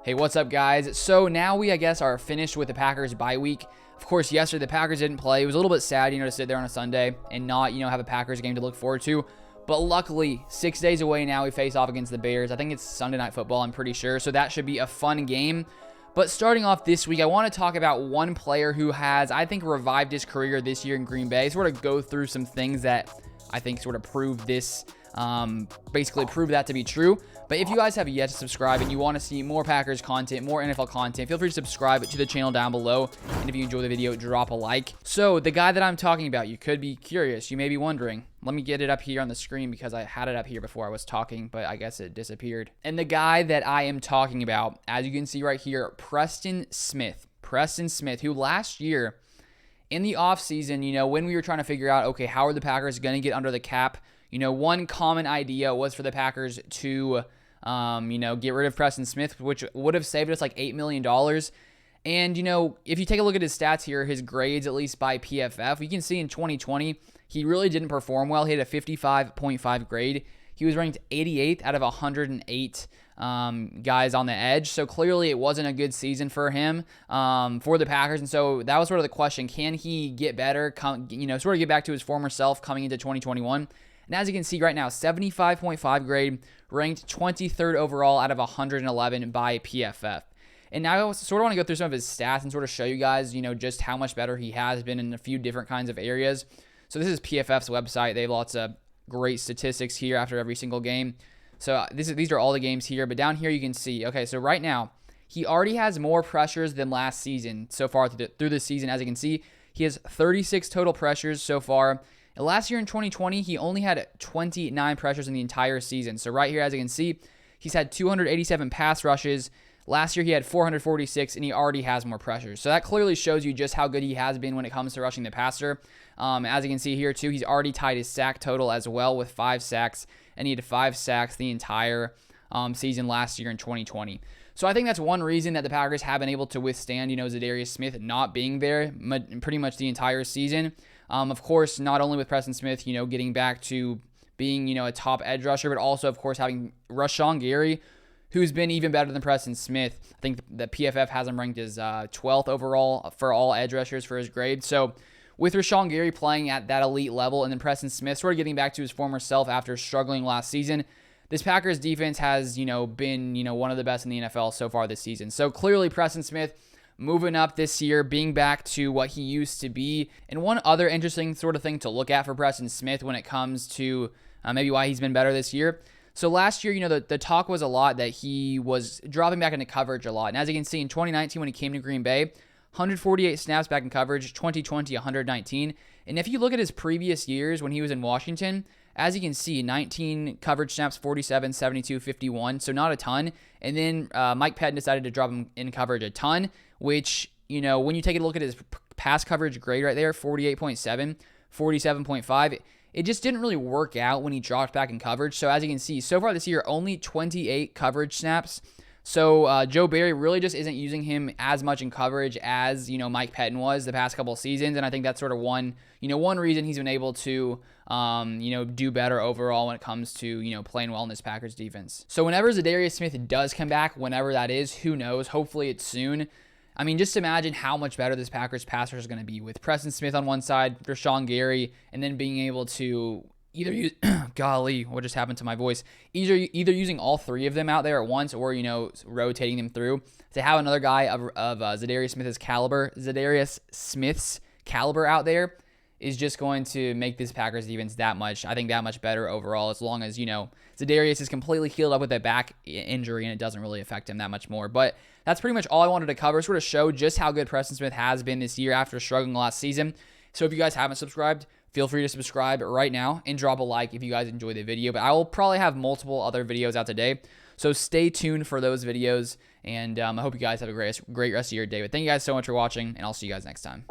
Hey, what's up, guys? So now we, I guess, are finished with the Packers bye week. Of course, yesterday the Packers didn't play. It was a little bit sad, to sit there on a Sunday and not, have a Packers game to look forward to. But luckily, 6 days away now, we face off against the Bears. I think it's Sunday Night Football, I'm pretty sure. So that should be a fun game. But starting off this week, I want to talk about one player who has, I think, revived his career this year in Green Bay. Sort of go through some things that I think sort of prove this, basically prove that to be true. But if you guys have yet to subscribe and you want to see more Packers content, more NFL content, feel free to subscribe to the channel down below. And if you enjoy the video, drop a like. So the guy that I'm talking about, you could be curious. You may be wondering. Let me get it up here on the screen because I had it up here before I was talking, but I guess it disappeared. And the guy that I am talking about, as you can see right here, Preston Smith. Preston Smith, who last year in the offseason, when we were trying to figure out, okay, how are the Packers going to get under the cap? One common idea was for the Packers to get rid of Preston Smith, which would have saved us like $8 million. And, if you take a look at his stats here, his grades, at least by PFF, you can see in 2020, he really didn't perform well. He had a 55.5 grade. He was ranked 88th out of 108 guys on the edge. So clearly it wasn't a good season for him, for the Packers. And so that was sort of the question. Can he get better, sort of get back to his former self coming into 2021? And as you can see right now, 75.5 grade, ranked 23rd overall out of 111 by PFF. And now I sort of want to go through some of his stats and sort of show you guys, just how much better he has been in a few different kinds of areas. So this is PFF's website. They have lots of great statistics here after every single game. So these are all the games here. But down here you can see, okay, so right now, he already has more pressures than last season so far through the season. As you can see, he has 36 total pressures so far. And last year in 2020, he only had 29 pressures in the entire season. So right here, as you can see, he's had 287 pass rushes. Last year, he had 446, and he already has more pressures. So that clearly shows you just how good he has been when it comes to rushing the passer. As you can see here, too, he's already tied his sack total as well with 5 sacks, and he had 5 sacks the entire season last year in 2020. So I think that's one reason that the Packers have been able to withstand, Za'Darius Smith not being there pretty much the entire season. Of course, not only with Preston Smith, getting back to being, a top edge rusher, but also, of course, having Rashawn Gary, who's been even better than Preston Smith. I think the PFF has him ranked as 12th overall for all edge rushers for his grade. So with Rashawn Gary playing at that elite level and then Preston Smith sort of getting back to his former self after struggling last season, this Packers defense has, been, one of the best in the NFL so far this season. So clearly Preston Smith moving up this year, being back to what he used to be. And one other interesting sort of thing to look at for Preston Smith when it comes to maybe why he's been better this year. So last year, the talk was a lot that he was dropping back into coverage a lot. And as you can see, in 2019 when he came to Green Bay, 148 snaps back in coverage, 2020, 119. And if you look at his previous years when he was in Washington, as you can see, 19 coverage snaps, 47, 72, 51, so not a ton. And then Mike Pettin decided to drop him in coverage a ton, which, when you take a look at his pass coverage grade right there, 48.7, 47.5, it just didn't really work out when he dropped back in coverage. So as you can see, so far this year, only 28 coverage snaps. So Joe Barry really just isn't using him as much in coverage as, Mike Pettin was the past couple of seasons. And I think that's sort of one reason he's been able to, do better overall when it comes to, playing well in this Packers defense. So whenever Za'Darius Smith does come back, whenever that is, who knows? Hopefully it's soon. I mean, just imagine how much better this Packers passer is going to be with Preston Smith on one side, Rashawn Gary, and then being able to either use, golly, what just happened to my voice? Either using all three of them out there at once or, rotating them through. To have another guy of Za'Darius Smith's caliber out there is just going to make this Packers defense that much better overall, as long as, Za'Darius is completely healed up with a back injury and it doesn't really affect him that much more. But that's pretty much all I wanted to cover, sort of show just how good Preston Smith has been this year after struggling last season. So if you guys haven't subscribed, feel free to subscribe right now and drop a like if you guys enjoyed the video. But I will probably have multiple other videos out today, so stay tuned for those videos. And I hope you guys have a great rest of your day. But thank you guys so much for watching, and I'll see you guys next time.